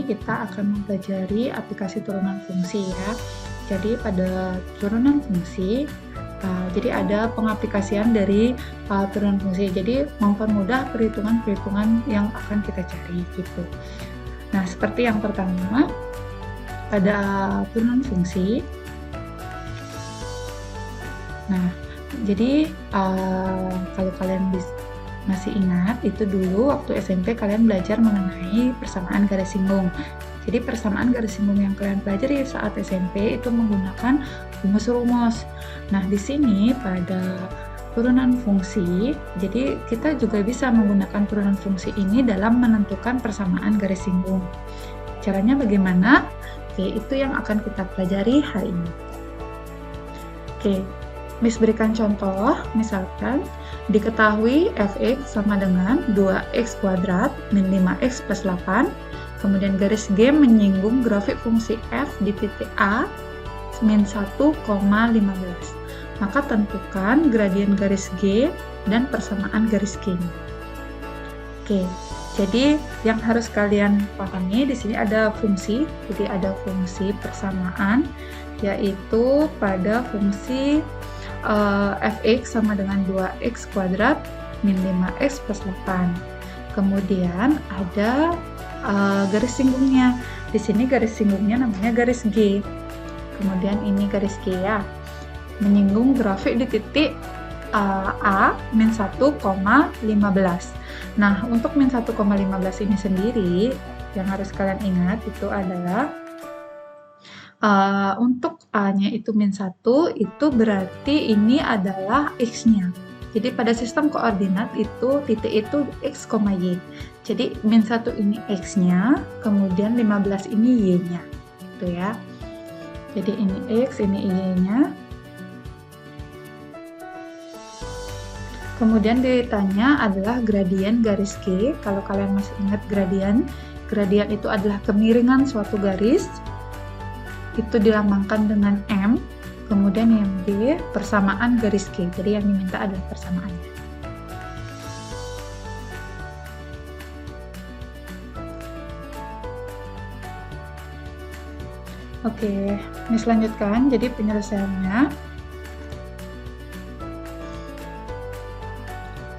kita akan mempelajari aplikasi turunan fungsi ya. Jadi pada turunan fungsi, jadi ada pengaplikasian dari turunan fungsi. Jadi mempermudah perhitungan-perhitungan yang akan kita cari gitu. Nah, seperti yang pertama, pada turunan fungsi. Nah, jadi kalau kalian masih ingat, itu dulu waktu SMP kalian belajar mengenai persamaan garis singgung. Jadi persamaan garis singgung yang kalian pelajari saat SMP itu menggunakan rumus-rumus. Nah, di sini pada turunan fungsi, jadi kita juga bisa menggunakan turunan fungsi ini dalam menentukan persamaan garis singgung. Caranya bagaimana? Oke, itu yang akan kita pelajari hari ini. Oke, Miss berikan contoh, misalkan diketahui fx sama dengan 2x kuadrat min 5x plus 8, kemudian garis G menyinggung grafik fungsi f di titik A min 1,15. Maka tentukan gradien garis G dan persamaan garis G. Oke, jadi yang harus kalian pahami di sini ada fungsi, jadi ada fungsi persamaan, yaitu pada fungsi fx sama dengan 2x kuadrat min 5x plus 8. Kemudian ada garis singgungnya. Di sini garis singgungnya namanya garis G. Kemudian ini garis G ya. Menyinggung grafik di titik A min 1,15. Nah, untuk min 1,15 ini sendiri yang harus kalian ingat itu adalah untuk A-nya itu min 1, itu berarti ini adalah X-nya. Jadi pada sistem koordinat itu titik itu X, Y. Jadi min 1 ini X-nya, kemudian 15 ini Y-nya. Gitu ya. Jadi ini X, ini Y-nya. Kemudian ditanya adalah gradien garis G. Kalau kalian masih ingat gradien itu adalah kemiringan suatu garis. Itu dilambangkan dengan M, kemudian yang B, persamaan garis G. Jadi yang diminta adalah persamaannya. Oke, ini selanjutkan, jadi penyelesaiannya.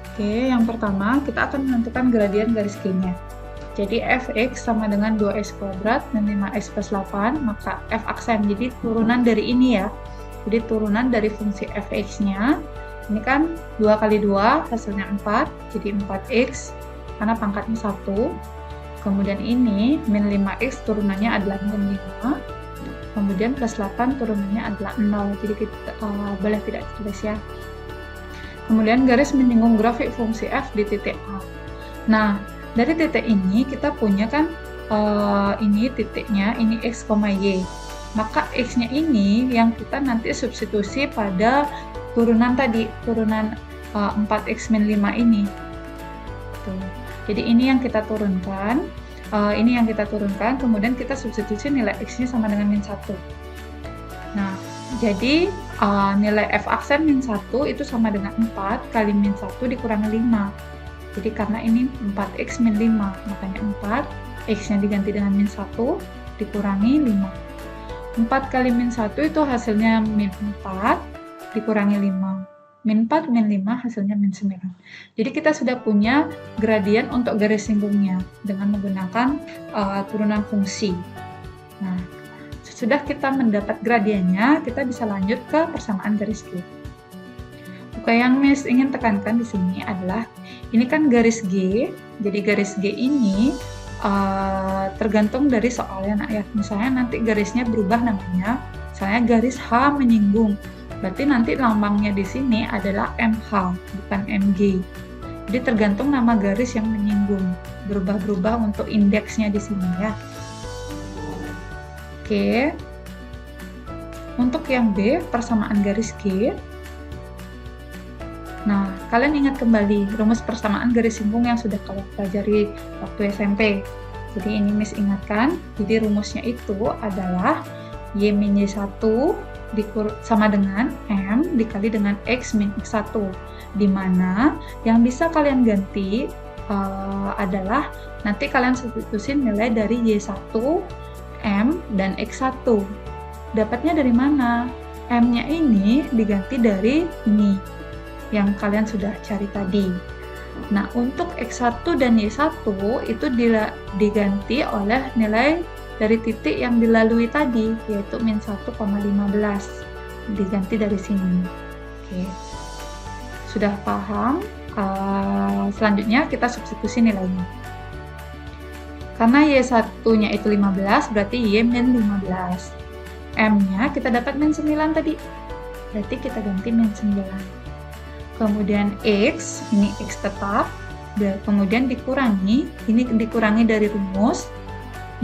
Oke, yang pertama, kita akan menentukan gradien garis G-nya. Jadi fx sama dengan 2x kuadrat dan 5x plus 8, maka f aksen, jadi turunan dari ini ya. Jadi turunan dari fungsi fx-nya, ini kan 2 kali 2 hasilnya 4, jadi 4x, karena pangkatnya 1. Kemudian ini min 5x turunannya adalah min 5, kemudian plus 8 turunannya adalah 0, jadi kita boleh tidak ditulis ya. Kemudian garis menyinggung grafik fungsi f di titik A. Nah, dari titik ini kita punya kan ini titiknya, ini x, y. Maka x-nya ini yang kita nanti substitusi pada turunan tadi, turunan 4x min 5 ini. Tuh. Jadi ini yang kita turunkan, kemudian kita substitusi nilai x-nya sama dengan min 1. Nah, jadi nilai f aksen min 1 itu sama dengan 4 kali min 1 dikurangi 5. Jadi karena ini 4x min 5, makanya 4, x-nya diganti dengan min 1, dikurangi 5. 4 kali min 1 itu hasilnya min 4, dikurangi 5. Min 4, min 5, hasilnya min 9. Jadi kita sudah punya gradien untuk garis singgungnya dengan menggunakan turunan fungsi. Nah, sesudah kita mendapat gradiennya, kita bisa lanjut ke persamaan garis G. Oke, yang Miss ingin tekankan di sini adalah ini kan garis G, jadi garis G ini tergantung dari soalnya nak ya. Misalnya nanti garisnya berubah namanya, misalnya garis H menyinggung, berarti nanti lambangnya di sini adalah MH, bukan MG. Jadi tergantung nama garis yang menyinggung, berubah-berubah untuk indeksnya di sini ya. Oke, untuk yang B, persamaan garis G. Nah, kalian ingat kembali rumus persamaan garis singgung yang sudah kalian pelajari waktu SMP. Jadi ini Miss ingatkan, jadi rumusnya itu adalah Y min Y1 sama dengan M dikali dengan X min X1. Di mana yang bisa kalian ganti adalah nanti kalian substitusi nilai dari Y1, M, dan X1. Dapatnya dari mana? M-nya ini diganti dari ini, yang kalian sudah cari tadi. Nah, untuk X1 dan Y1 itu diganti oleh nilai dari titik yang dilalui tadi, yaitu min 1,15. Diganti dari sini. Oke. Sudah paham? Selanjutnya kita substitusi nilainya. Karena Y1-nya itu 15, berarti Y min 15. M-nya kita dapat min 9 tadi. Berarti kita ganti min 9. Kemudian X, ini X tetap. Kemudian dikurangi, ini dikurangi dari rumus.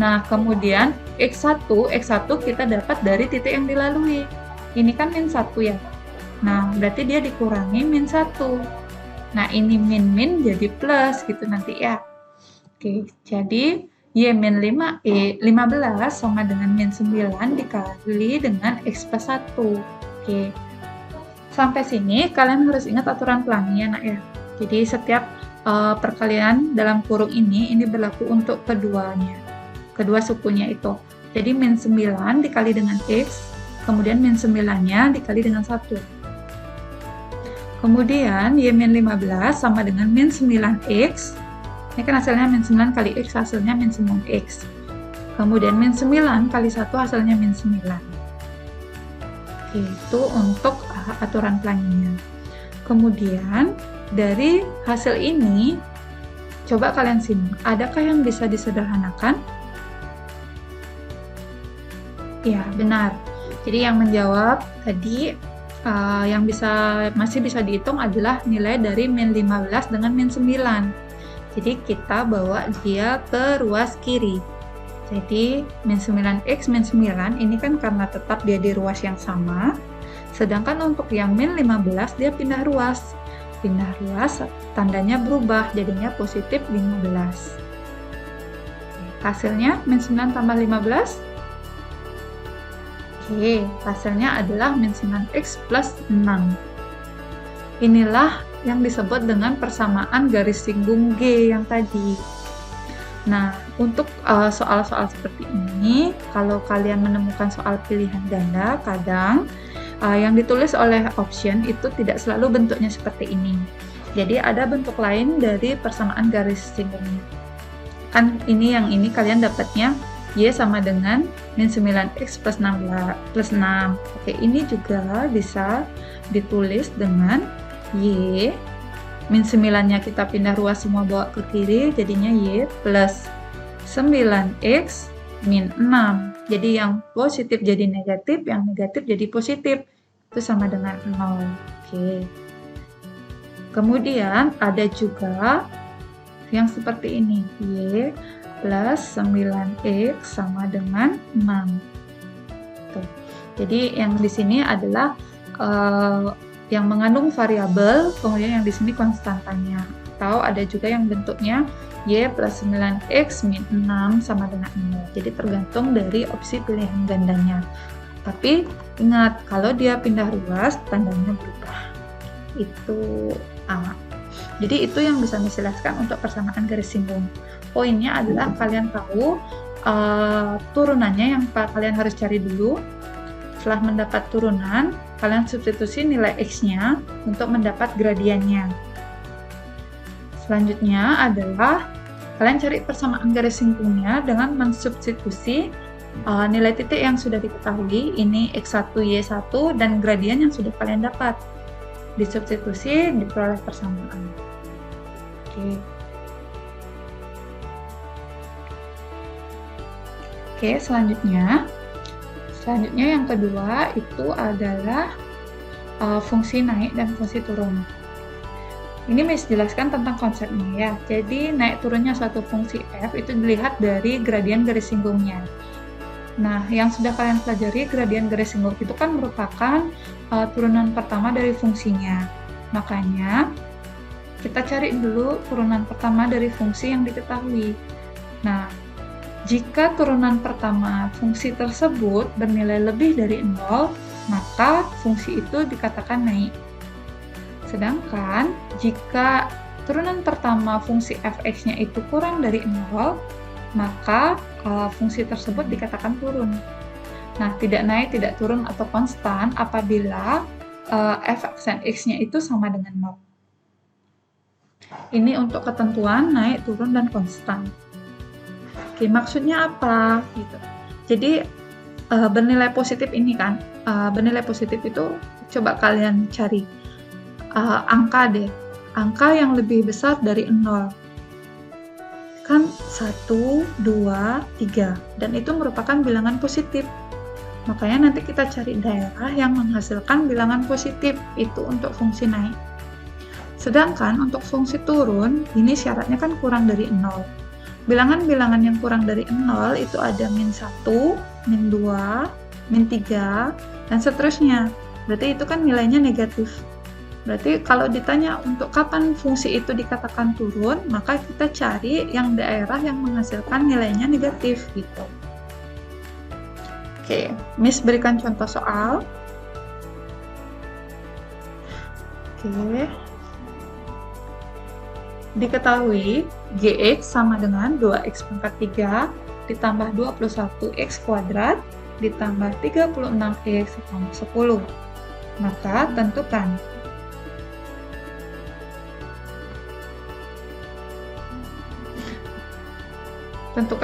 Nah, kemudian X1 kita dapat dari titik yang dilalui. Ini kan min 1 ya. Nah, berarti dia dikurangi min 1. Nah, ini min jadi plus gitu nanti ya. Oke, jadi Y min 15 sama dengan min 9 dikali dengan X plus 1. Oke. Sampai sini kalian harus ingat aturan pelangi ya nak ya. Jadi setiap perkalian dalam kurung ini berlaku untuk kedua sukunya itu. Jadi min 9 dikali dengan X, kemudian min 9-nya dikali dengan 1. Kemudian Y min 15 sama dengan min 9X. Ini kan hasilnya min 9 kali X, hasilnya min 9X. Kemudian min 9 kali 1 hasilnya min 9. Itu untuk aturan pelanginya. Kemudian dari hasil ini, coba kalian simak. Adakah yang bisa disederhanakan? Ya, benar. Jadi yang menjawab tadi yang masih bisa dihitung adalah nilai dari min 15 dengan min 9. Jadi kita bawa dia ke ruas kiri. Jadi min 9X min 9 ini kan karena tetap dia di ruas yang sama. Sedangkan untuk yang min 15 dia pindah ruas. Pindah ruas tandanya berubah, jadinya positif 15. Hasilnya min 9 tambah 15. Oke, hasilnya adalah min 9X plus 6. Inilah yang disebut dengan persamaan garis singgung G yang tadi. Nah, untuk soal-soal seperti ini, kalau kalian menemukan soal pilihan ganda, kadang yang ditulis oleh option itu tidak selalu bentuknya seperti ini. Jadi ada bentuk lain dari persamaan garis singgungnya. Kan yang ini kalian dapatnya Y sama dengan min 9X plus 6. Oke, ini juga bisa ditulis dengan Y, min 9-nya kita pindah ruas semua bawa ke kiri, jadinya Y plus 9X min 6. Jadi yang positif jadi negatif, yang negatif jadi positif. Itu sama dengan 0. Oke. Kemudian ada juga yang seperti ini. Y plus 9X sama dengan 6. Tuh. Jadi yang di sini adalah yang mengandung variabel, kemudian yang di sini konstantanya. Atau ada juga yang bentuknya Y plus 9X min 6 sama dengan 0. Jadi tergantung dari opsi pilihan gandanya. Tapi ingat, kalau dia pindah ruas, tandanya berubah. Itu A. Jadi itu yang bisa dijelaskan untuk persamaan garis singgung. Poinnya adalah kalian tahu turunannya yang kalian harus cari dulu. Setelah mendapat turunan, kalian substitusi nilai X-nya untuk mendapat gradiennya. Selanjutnya adalah kalian cari persamaan garis singgungnya dengan mensubstitusi nilai titik yang sudah diketahui, ini X1, Y1, dan gradien yang sudah kalian dapat. Disubstitusi, diperoleh persamaan. Oke, selanjutnya yang kedua itu adalah fungsi naik dan fungsi turun. Ini jelaskan tentang konsepnya ya. Jadi naik turunnya suatu fungsi f itu dilihat dari gradien garis singgungnya. Nah, yang sudah kalian pelajari, gradien garis singgung itu kan merupakan turunan pertama dari fungsinya. Makanya kita cari dulu turunan pertama dari fungsi yang diketahui. Nah, jika turunan pertama fungsi tersebut bernilai lebih dari 0, maka fungsi itu dikatakan naik. Sedangkan jika turunan pertama fungsi f(x)-nya itu kurang dari 0, maka fungsi tersebut dikatakan turun. Nah, tidak naik, tidak turun, atau konstan apabila f aksen x-nya itu sama dengan 0. Ini untuk ketentuan naik, turun, dan konstan. Oke, maksudnya apa? Gitu. Jadi, bernilai positif ini kan, bernilai positif itu coba kalian cari angka deh. Angka yang lebih besar dari 0. Kan 1, 2, 3. Dan itu merupakan bilangan positif. Makanya nanti kita cari daerah yang menghasilkan bilangan positif. Itu untuk fungsi naik. Sedangkan untuk fungsi turun, ini syaratnya kan kurang dari 0. Bilangan-bilangan yang kurang dari 0 itu ada -1, -2, -3, dan seterusnya. Berarti itu kan nilainya negatif. Berarti kalau ditanya untuk kapan fungsi itu dikatakan turun, maka kita cari yang daerah yang menghasilkan nilainya negatif gitu. Oke, Miss berikan contoh soal. Oke. Diketahui Gx sama dengan 2x pangkat 3 ditambah 21x kuadrat ditambah 36x ditambah 10. Maka tentukan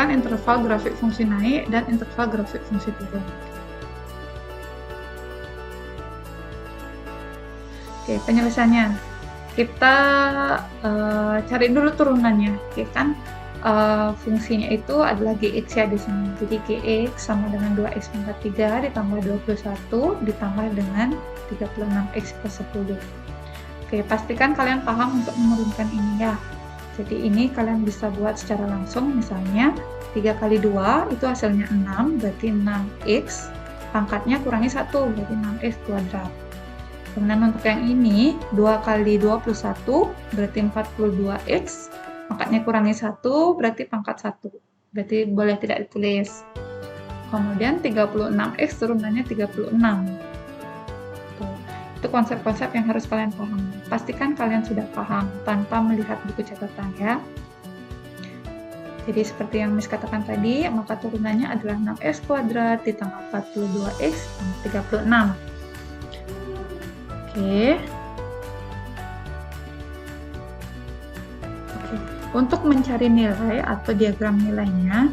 interval grafik fungsi naik dan interval grafik fungsi turun. Oke, penyelesaiannya. Kita cari dulu turunannya. Oke, kan fungsinya itu adalah Gx ya di sini. Jadi Gx sama dengan 2x pangkat 3 ditambah 21 ditambah dengan 36x plus 10. Oke, pastikan kalian paham untuk menurunkan ini ya. Jadi ini kalian bisa buat secara langsung, misalnya 3 kali 2 itu hasilnya 6, berarti 6x, pangkatnya kurangi 1, berarti 6x kuadrat. Kemudian untuk yang ini, 2 kali 2 plus 1, berarti 42x, pangkatnya kurangi 1, berarti pangkat 1, berarti boleh tidak ditulis. Kemudian 36x turunannya 36. Itu konsep-konsep yang harus kalian paham. Pastikan kalian sudah paham tanpa melihat buku catatan ya. Jadi seperti yang Miss katakan tadi, maka turunannya adalah 6x kuadrat ditambah 42x tambah 36. Oke. Untuk mencari nilai atau diagram nilainya,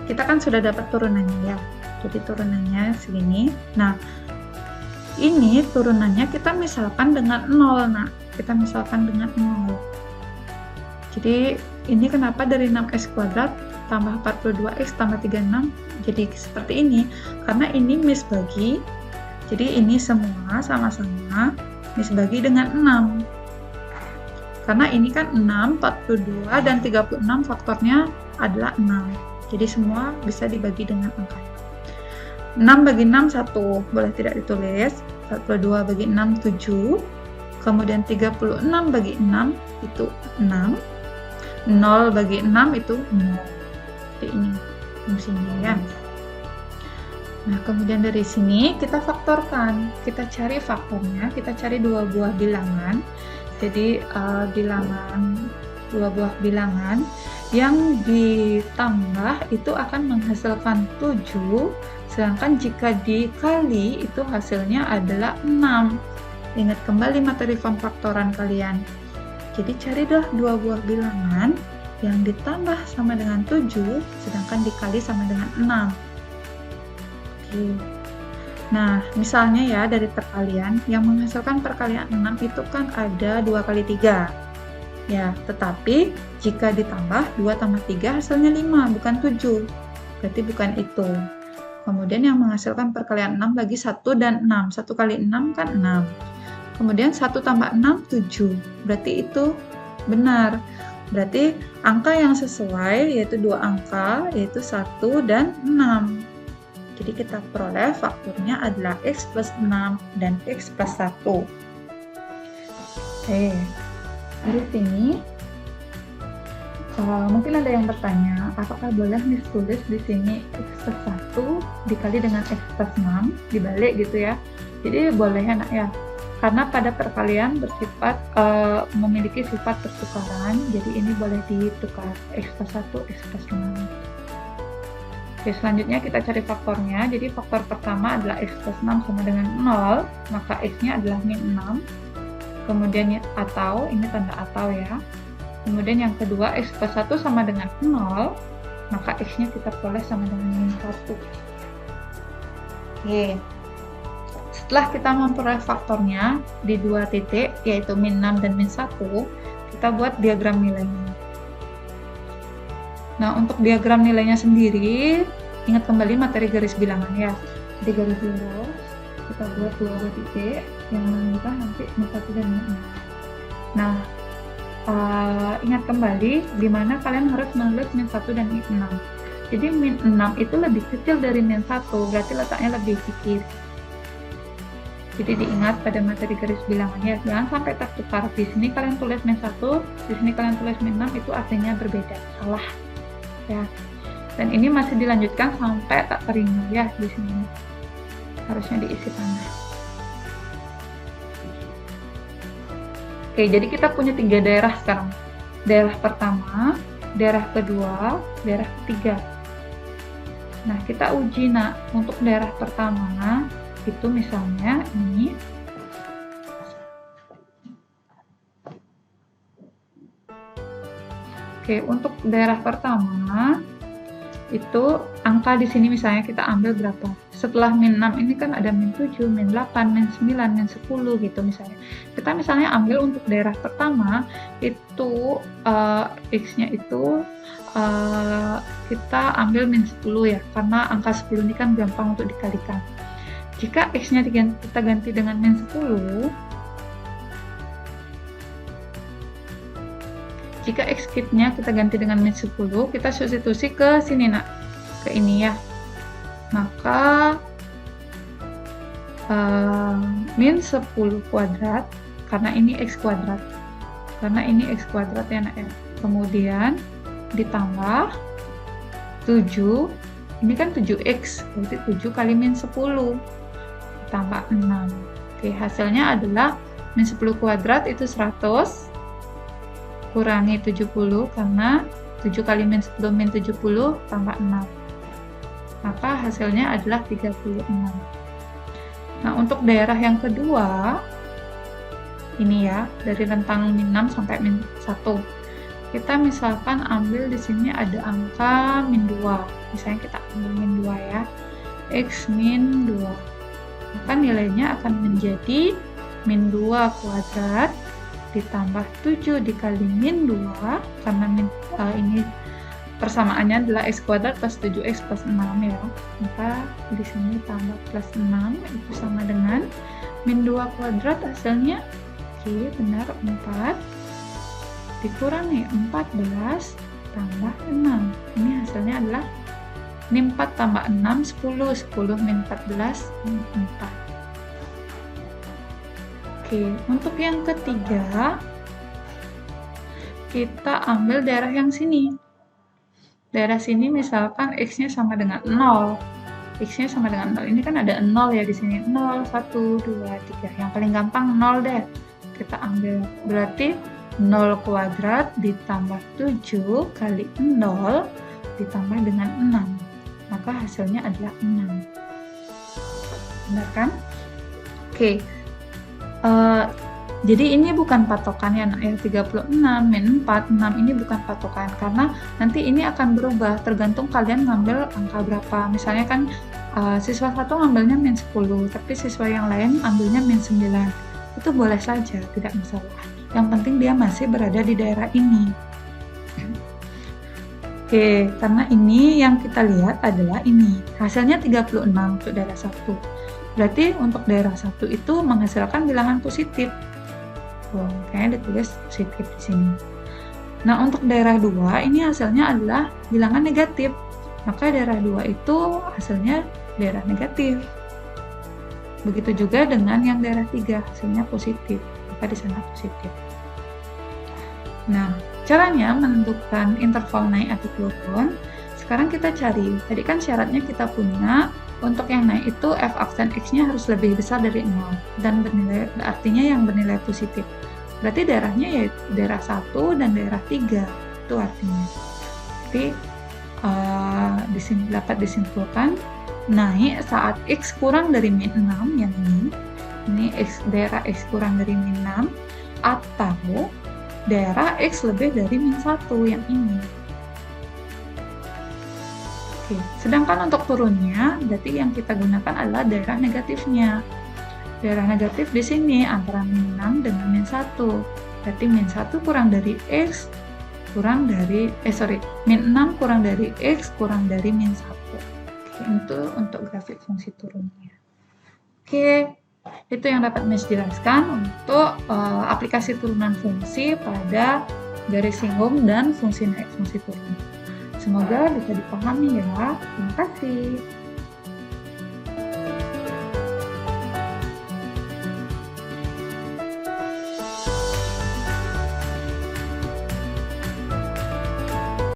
kita kan sudah dapat turunannya ya. Jadi turunannya segini. Nah, ini turunannya kita misalkan dengan 0, nah kita misalkan dengan 0. Jadi ini kenapa dari 6x kuadrat tambah 42x tambah 36 jadi seperti ini, karena ini Miss bagi, jadi ini semua sama-sama Miss bagi dengan 6, karena ini kan 6, 42, dan 36 faktornya adalah 6, jadi semua bisa dibagi dengan angka. 6 bagi 6, 1, boleh tidak ditulis. 42 bagi 6, 7. Kemudian 36 bagi 6, itu 6. 0 bagi 6, itu 0. Jadi ini fungsinya ya. Nah, kemudian dari sini kita faktorkan. Kita cari faktornya, kita cari dua buah bilangan. Jadi, dua buah bilangan yang ditambah itu akan menghasilkan 7, sedangkan jika dikali itu hasilnya adalah 6. Ingat kembali materi pemfaktoran kalian. Jadi cari dah dua buah bilangan yang ditambah sama dengan 7, sedangkan dikali sama dengan 6. Oke. Nah, misalnya ya dari perkalian, yang menghasilkan perkalian 6 itu kan ada 2 kali 3. Ya, tetapi jika ditambah 2 tambah 3 hasilnya 5, bukan 7. Berarti bukan itu. Kemudian yang menghasilkan perkalian 6 lagi 1 dan 6. 1 kali 6 kan 6. Kemudian 1 tambah 6, 7. Berarti itu benar. Berarti angka yang sesuai yaitu dua angka, yaitu 1 dan 6. Jadi kita peroleh faktornya adalah x plus 6 dan x plus 1. Oke. Dari sini, mungkin ada yang bertanya, apakah boleh ditulis di sini x plus 1 dikali dengan x plus 6, dibalik gitu ya. Jadi boleh ya nak ya. karena pada perkalian bersifat memiliki sifat pertukaran, jadi ini boleh ditukar x plus 1, x plus 6. Oke, selanjutnya kita cari faktornya. Jadi faktor pertama adalah x plus 6 sama dengan 0, maka x-nya adalah min 6. Kemudian atau, ini tanda atau ya. Kemudian yang kedua, x plus 1 sama dengan 0, maka x-nya kita peroleh sama dengan min 1. Oke. Setelah kita memperoleh faktornya di dua titik, yaitu min 6 dan min 1, kita buat diagram nilainya. Nah, untuk diagram nilainya sendiri, ingat kembali materi garis bilangan ya. Di garis lurus, kita buat dua titik yang menunjukkan nanti min 1 dan min 6. Nah, ingat kembali di mana kalian harus menulis min 1 dan min 6. Jadi min 6 itu lebih kecil dari min 1, berarti letaknya lebih sedikit. Jadi diingat pada materi garis bilangan ya, jangan sampai tertukar. Di sini kalian tulis min 1, di sini kalian tulis min 6, itu artinya berbeda, salah. Ya. Dan ini masih dilanjutkan sampai tak terima ya di sini. Harusnya diisi tanda. Oke, jadi kita punya 3 daerah sekarang. Daerah pertama, daerah kedua, daerah ketiga. Nah, kita uji untuk daerah pertama itu misalnya ini. Oke, untuk daerah pertama itu angka di sini misalnya kita ambil berapa? Setelah min 6 ini kan ada min 7, min 8, min 9, min 10 gitu misalnya. Kita misalnya ambil untuk daerah pertama itu x-nya itu kita ambil min 10 ya, karena angka 10 ini kan gampang untuk dikalikan. Jika x-nya kita ganti dengan min 10, jika x nya kita ganti dengan min 10, kita substitusi ke sini ke ini ya. Maka min 10 kuadrat, karena ini x kuadrat. Karena ini x kuadrat ya nak ya. Kemudian ditambah 7, ini kan 7x, berarti 7 kali min 10 tambah 6. Oke, hasilnya adalah min 10 kuadrat itu 100 kurangi 70, karena 7 kali min 10 min 70 tambah 6. Maka hasilnya adalah 36. Nah, untuk daerah yang kedua, ini ya, dari rentang min 6 sampai min 1. Kita misalkan ambil di sini ada angka min 2. Misalnya kita ambil min 2 ya. X min 2. Maka nilainya akan menjadi min 2 kuadrat ditambah 7 dikali min 2, karena ini persamaannya adalah x kuadrat plus 7x plus 6 ya. Maka di sini tambah plus 6 itu sama dengan min 2 kuadrat, hasilnya oke, benar 4 dikurangi 14 tambah 6. Ini hasilnya adalah ini 4 tambah 6, 10 min 14, 4. Oke, untuk yang ketiga, kita ambil daerah yang sini. Daerah sini misalkan x-nya sama dengan 0. X-nya sama dengan 0. Ini kan ada 0 ya di sini. 0, 1, 2, 3. Yang paling gampang 0 deh. Kita ambil. Berarti 0 kuadrat ditambah 7 kali 0 ditambah dengan 6. Maka hasilnya adalah 6. Benar kan? Oke. Jadi ini bukan patokan ya nak ya, 36 min 4, 6 ini bukan patokan, karena nanti ini akan berubah tergantung kalian ngambil angka berapa. Misalnya kan siswa satu ngambilnya min 10, tapi siswa yang lain ambilnya min 9. Itu boleh saja, tidak masalah. Yang penting dia masih berada di daerah ini. Oke, karena ini yang kita lihat adalah ini. Hasilnya 36 untuk daerah 1. Berarti untuk daerah 1 itu menghasilkan bilangan positif. Kayaknya ditulis positif di sini. Nah, untuk daerah 2 ini hasilnya adalah bilangan negatif. Maka daerah 2 itu hasilnya daerah negatif. Begitu juga dengan yang daerah 3, hasilnya positif. Maka di sana positif. Nah, caranya menentukan interval naik atau turun. Sekarang kita cari. Tadi kan syaratnya kita punya Untuk yang naik itu f aksen x-nya harus lebih besar dari 0 dan artinya yang bernilai positif. Berarti daerahnya yaitu daerah 1 dan daerah 3, itu artinya. Jadi dapat disimpulkan naik saat x kurang dari min 6 yang ini daerah x kurang dari min 6 atau daerah x lebih dari min 1 yang ini. Oke, sedangkan untuk turunnya, berarti yang kita gunakan adalah daerah negatifnya. Daerah negatif di sini antara min 6 dengan min 1. Berarti min 1 kurang dari x kurang dari, min 6 kurang dari x kurang dari min 1. Oke, itu untuk grafik fungsi turunnya. Oke, itu yang dapat Miss jelaskan untuk aplikasi turunan fungsi pada garis singgung dan fungsi naik, fungsi turun. Semoga bisa dipahami ya. Terima kasih.